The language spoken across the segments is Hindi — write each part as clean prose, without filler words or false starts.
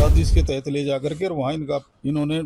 साजिश के तहत ले जा करके और वहाँ इन्होंने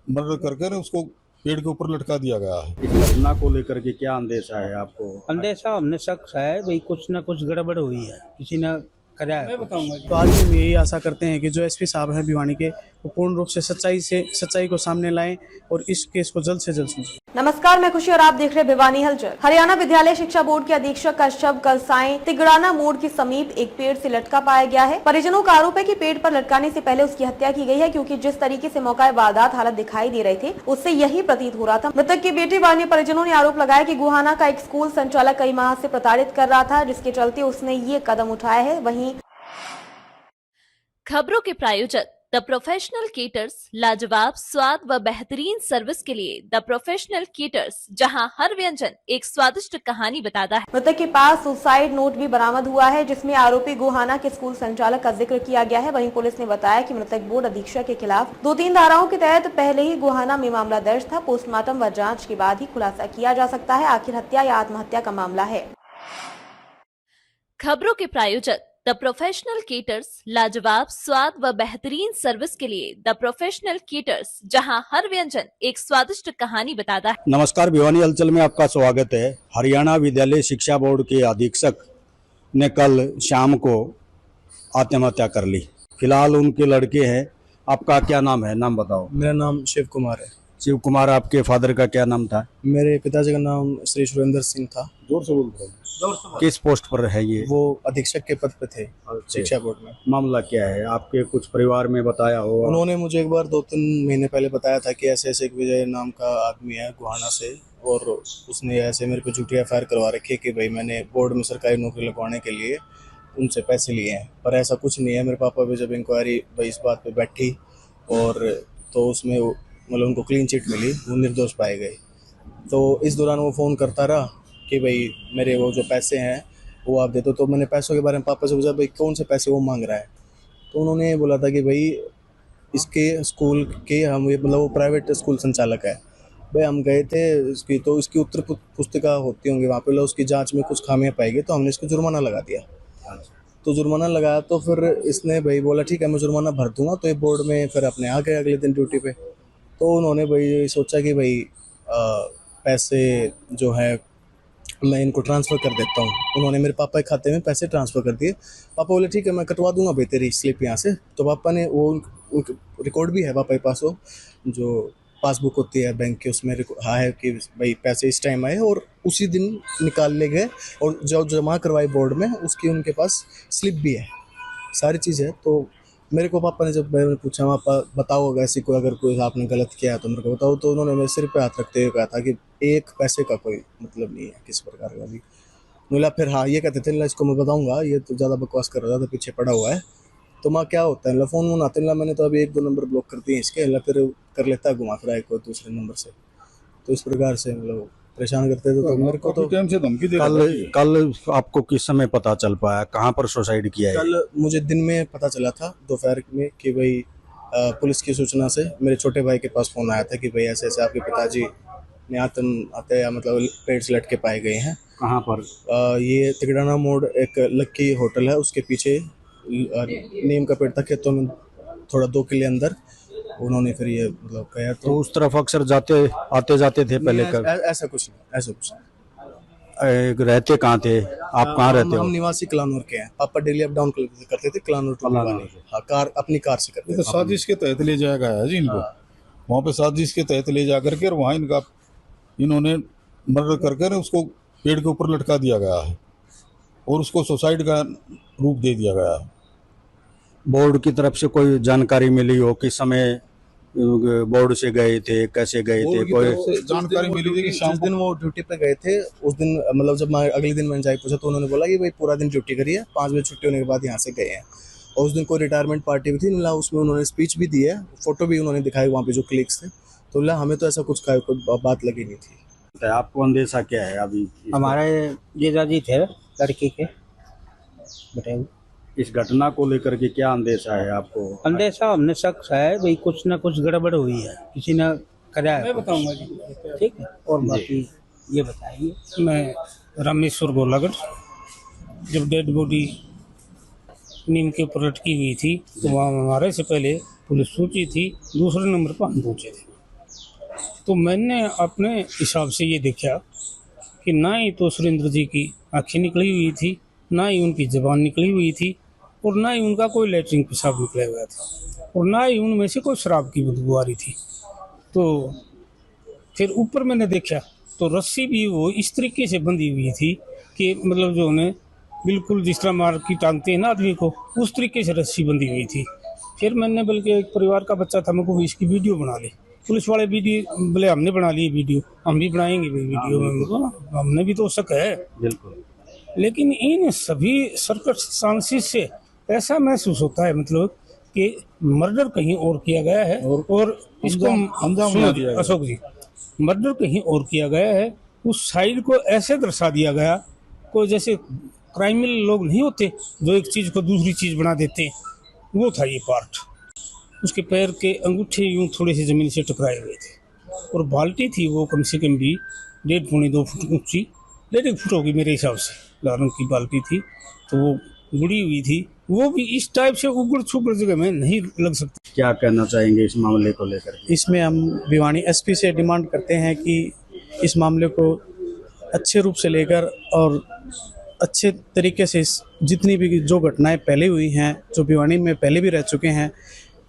मर्डर करके उसको पेड़ के ऊपर लटका दिया गया है। इस घटना को लेकर के क्या अंदेशा है आपको? अंदेशा हमने शक है भाई कुछ ना कुछ गड़बड़ हुई है, किसी ने करा है। तो आज हम यही आशा करते हैं कि जो एसपी साहब हैं भिवानी के, वो पूर्ण रूप से सच्चाई को सामने लाएं और इस केस को जल्द से जल्द सुनें। नमस्कार, मैं खुशी और आप देख रहे भिवानी हलचल। हरियाणा विद्यालय शिक्षा बोर्ड के अधीक्षक का शव कल सायं तिगड़ाना मोड़ के समीप एक पेड़ से लटका पाया गया है। परिजनों का आरोप है कि पेड़ पर लटकाने से पहले उसकी हत्या की गई है, क्योंकि जिस तरीके से मौका वारदात हालत दिखाई दे रहे थे उससे यही प्रतीत हो रहा था। मृतक की बेटी वाले परिजनों ने आरोप लगाया कि गुहाना का एक स्कूल संचालक कई माह से प्रताड़ित कर रहा था, जिसके चलते उसने ये कदम उठाया है। वहीं खबरों के प्रायोजक द प्रोफेशनल केटर्स, लाजवाब स्वाद व बेहतरीन सर्विस के लिए द प्रोफेशनल केटर्स, जहां हर व्यंजन एक स्वादिष्ट कहानी बताता है। मृतक के पास सुसाइड नोट भी बरामद हुआ है, जिसमें आरोपी गुहाना के स्कूल संचालक का जिक्र किया गया है। वहीं पुलिस ने बताया कि मृतक बोर्ड अधीक्षक के खिलाफ 2-3 धाराओं के तहत पहले ही गुहाना में मामला दर्ज था। पोस्टमार्टम व जाँच के बाद ही खुलासा किया जा सकता है आखिर हत्या या आत्महत्या का मामला है। खबरों के प्रायोजक द प्रोफेशनल केटर्स, लाजवाब स्वाद व बेहतरीन सर्विस के लिए द प्रोफेशनल केटर्स, जहां हर व्यंजन एक स्वादिष्ट कहानी बताता है। नमस्कार, भिवानी हलचल में आपका स्वागत है। हरियाणा विद्यालय शिक्षा बोर्ड के अधीक्षक ने कल शाम को आत्महत्या कर ली। फिलहाल उनके लड़के हैं। आपका क्या नाम है? नाम बताओ। मेरा नाम शिव कुमार है। शिव कुमार। आपके फादर का क्या नाम था? मेरे पिताजी का नाम श्री सुरेंद्र सिंह था। जोर से बोल रहे हैं। किस पोस्ट पर है ये? वो अधीक्षक के पद पे थे शिक्षा बोर्ड में। मामला क्या है? आपके कुछ परिवार में बताया हो? उन्होंने मुझे एक बार 2-3 महीने पहले बताया था कि ऐसे ऐसे एक विजय नाम का आदमी है गुहाना से, और उसने ऐसे मेरे को झूठी एफआईआर करवा रखी है कि भाई मैंने बोर्ड में सरकारी नौकरी लगवाने के लिए उनसे पैसे लिए हैं। पर ऐसा कुछ नहीं है। मेरे पापा भी जब इंक्वायरी भाई इस बात पे बैठी और तो उसमें मतलब उनको क्लीन चिट मिली, वो निर्दोष पाए गए। तो इस दौरान वो फ़ोन करता रहा कि भाई मेरे वो जो पैसे हैं वो आप दे दो। तो मैंने पैसों के बारे में पापा से पूछा भाई कौन से पैसे वो मांग रहा है। तो उन्होंने बोला था कि भाई इसके स्कूल के हम मतलब वो प्राइवेट स्कूल संचालक है भाई, हम गए थे इसकी, तो इसकी उत्तर पुस्तिका होती होंगी वहाँ पे, उसकी जांच में कुछ खामियां पाई गई तो हमने इसको जुर्माना लगा दिया। तो जुर्माना लगाया तो फिर इसने भाई बोला ठीक है मैं जुर्माना भर दूंगा। तो ये बोर्ड में फिर अपने आ गए अगले दिन ड्यूटी पे। तो उन्होंने भाई सोचा कि भाई पैसे जो है मैं इनको ट्रांसफ़र कर देता हूँ। उन्होंने मेरे पापा के खाते में पैसे ट्रांसफ़र कर दिए। पापा बोले ठीक है मैं कटवा दूंगा भाई तेरी स्लिप यहाँ से। तो पापा ने वो रिकॉर्ड भी है पापा के पास, वो जो पासबुक होती है बैंक की, उसमें हाँ है कि भाई पैसे इस टाइम आए और उसी दिन निकाल ले गए, और जो जमा करवाई बोर्ड में उसकी उनके पास स्लिप भी है, सारी चीज़ है। तो मेरे को पापा ने जब मैंने पूछा पापा बताओ अगर ऐसी कोई अगर कोई आपने गलत किया है तो मेरे को बताओ। तो उन्होंने मेरे सिर पे हाथ रखते हुए कहा था कि एक पैसे का कोई मतलब नहीं है किसी प्रकार का भी। बोला फिर हाँ ये कहते थे इसको मैं बताऊंगा, ये तो ज़्यादा बकवास कर रहा था, पीछे पड़ा हुआ है। तो माँ क्या होता है फ़ोन वोन आते ना, मैंने तो अभी 1-2 नंबर ब्लॉक कर दिए इसके, फिर कर लेता है घुमा फिरा कोई दूसरे नंबर से। तो इस प्रकार से मतलब परेशान करते थे। तो मेरे को तो टाइम से धमकी दे कल आपको किस समय पता चल पाया कहाँ पर सुसाइड किया है? कल मुझे दिन में पता चला था दोपहर में कि भाई पुलिस की सूचना से मेरे छोटे भाई के पास फ़ोन आया था कि भाई ऐसे ऐसे आपके पिताजी ने आते मतलब पेड़ से लटके पाए गए हैं। कहाँ पर? ये तिगड़ाना मोड़ एक लक्की होटल है, उसके पीछे नीम का पेड़ था खेतों में थोड़ा 2 किले अंदर। उन्होंने फिर ये मतलब कहा। तो उस तरफ अक्सर आते जाते थे पहले? ऐसा कुछ नहीं। रहते कहाँ थे आप? कहाँ रहते हो? हम निवासी कलानूर के हैं। पापा डेली अप डाउन करते थे कलानूर टू भिवानी। हाँ, कार अपनी कार से करते थे। साजिश के तहत ले जाया गया है जी इनको। वहाँ पे साजिश के तहत ले जा करके और वहाँ इन्होंने मर्डर करके उसको पेड़ के ऊपर लटका दिया गया है और उसको सुसाइड का रूप दे दिया गया है। बोर्ड की तरफ से कोई जानकारी मिली हो किस समय बोर्ड से गए थे, कैसे गए थे? कोई जानकारी मिली थी कि जिस दिन वो ड्यूटी पे गए थे उस दिन मतलब जब मैं अगले दिन मैंने जाके पूछा तो उन्होंने बोला कि भाई पूरा दिन ड्यूटी करी है, 5 बजे छुट्टी होने के बाद यहाँ से गए हैं। और उस दिन कोई रिटायरमेंट पार्टी भी थी, मतलब उसमें उन्होंने स्पीच भी दी है, फोटो भी उन्होंने दिखाई वहाँ पे जो क्लिक्स थे। तो बोला हमें तो ऐसा कुछ कोई बात लगी नहीं थी। आपको अंदेशा क्या है अभी? हमारे जीजाजी थे लड़की के बताइए। इस घटना को लेकर के क्या अंदेशा है आपको? अंदेशा हमने शक है भाई कुछ ना कुछ गड़बड़ हुई है, किसी ने करा है। मैं बताऊंगा जी, ठीक है। और बाकी ये बताइए। मैं रामेश्वर गोलागढ़, जब डेड बॉडी नीम के ऊपर लटकी हुई थी, तो वहाँ हमारे से पहले पुलिस पहुंची थी, दूसरे नंबर पर हम पहुंचे थे। तो मैंने अपने हिसाब से ये देखा कि ना ही तो सुरेंद्र जी की आँखें निकली हुई थी, ना ही उनकी ज़बान निकली हुई थी, और ना ही उनका कोई लैट्रिन पेशाब निकला हुआ था, और ना ही उनमें से कोई शराब की बदबू आ रही थी। तो फिर ऊपर मैंने देखा तो रस्सी भी वो इस तरीके से बंधी हुई थी कि मतलब जो उन्हें बिल्कुल जिस तरह मार की टांगते हैं ना आदमी को, उस तरीके से रस्सी बंधी हुई थी। फिर मैंने बल्कि एक परिवार का बच्चा था, मेरे को इसकी वीडियो बना ली। पुलिस वाले वीडियो बोले हमने बना ली वीडियो, हम भी बनाएंगे वीडियो में, हमने भी तो शक है बिल्कुल। लेकिन इन सभी सर्कमस्टांसेस से ऐसा महसूस होता है मतलब कि मर्डर कहीं और किया गया है, और इसको अंजाम सुनो दिया गया। अशोक जी, मर्डर कहीं और किया गया है। उस साइड को ऐसे दर्शा दिया गया, कोई जैसे क्राइमिनल लोग नहीं होते जो एक चीज़ को दूसरी चीज़ बना देते, वो था ये पार्ट। उसके पैर के अंगूठे यूं थोड़े से ज़मीन से टकराए हुए थे, और बाल्टी थी वो कम से कम भी 1.5-2 फुट ऊंची, 1.5 फुट होगी मेरे हिसाब से, लाल रंग की बाल्टी थी, तो वो गुड़ी हुई थी। वो भी इस टाइप से उगड़ छुगड़ जगह में नहीं लग सकती। क्या कहना चाहेंगे इस मामले को लेकर? इसमें हम भिवानी एसपी से डिमांड करते हैं कि इस मामले को अच्छे रूप से लेकर और अच्छे तरीके से जितनी भी जो घटनाएं पहले हुई हैं, जो भिवानी में पहले भी रह चुके हैं,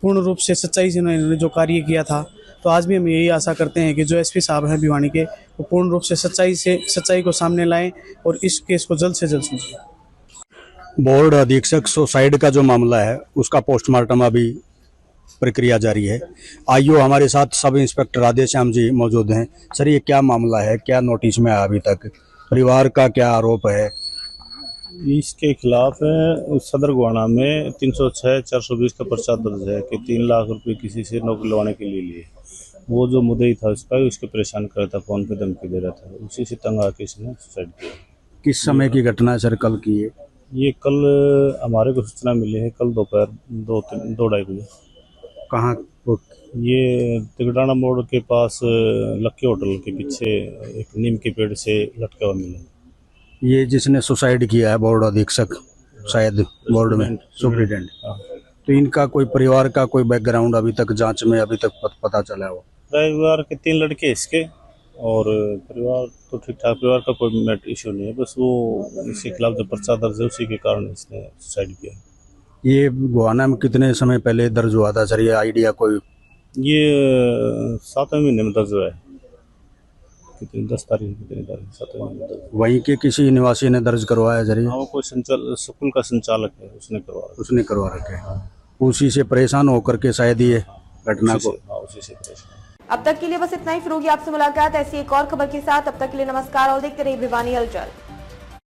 पूर्ण रूप से सच्चाई से इन्होंने जो कार्य किया था, तो आज भी हम यही आशा करते हैं कि जो एसपी साहब हैं भिवानी के, वो पूर्ण रूप से सच्चाई को सामने लाएं और इस केस को जल्द से जल्द सुलझाएं। बोर्ड अधीक्षक सुसाइड का जो मामला है उसका पोस्टमार्टम अभी प्रक्रिया जारी है। आइयो हमारे साथ सब इंस्पेक्टर राधेश्याम जी मौजूद हैं। सर, ये क्या मामला है, क्या नोटिस में आया अभी तक, परिवार का क्या आरोप है? इसके खिलाफ सदर गोहाना में 306/420 का पर्चा दर्ज है कि 3 लाख रुपए किसी से नौकरी लगवाने के लिए वो जो मुद्दई था उसके परेशान कर रहा था, फोन पे धमकी दे रहा था, उसी से तंग आके इसने सुसाइड किया। किस समय की घटना है सर, कल की? ये कल हमारे को सूचना मिली है, कल दोपहर 2-2:30 बजे। कहाँ? ये तिगड़ाना मोड़ के पास लक्की होटल के पीछे एक नीम के पेड़ से लटका हुआ मिला। ये जिसने सुसाइड किया है बोर्ड अधीक्षक, शायद बोर्ड में सुप्रिटेंडेंट, तो इनका कोई परिवार का कोई बैकग्राउंड अभी तक जांच में अभी तक पता चला हो? परिवार के 3 लड़के इसके, और परिवार तो ठीक ठाक, परिवार का कोई मैट इशू नहीं है, बस वो इसके खिलाफ जो पर्चा दर्ज है उसी के कारण इसने सुसाइड किया। ये गोहाना में कितने समय पहले दर्ज हुआ था सर, ये आइडिया कोई? ये 7वें महीने में दर्ज हुआ है। कितनी 10 तारीख 7वें महीने में दर्ज। वहीं के किसी निवासी ने दर्ज करवाया सर? हाँ, वो कोई स्कूल का संचालक है, उसने करवा रखे हैं। उसी से परेशान होकर के शायद ये घटना को। उसी से परेशान। अब तक के लिए बस इतना ही। फिर होगी आपसे मुलाकात ऐसी एक और खबर के साथ। अब तक के लिए नमस्कार और देखते रहिए भिवानी हलचल।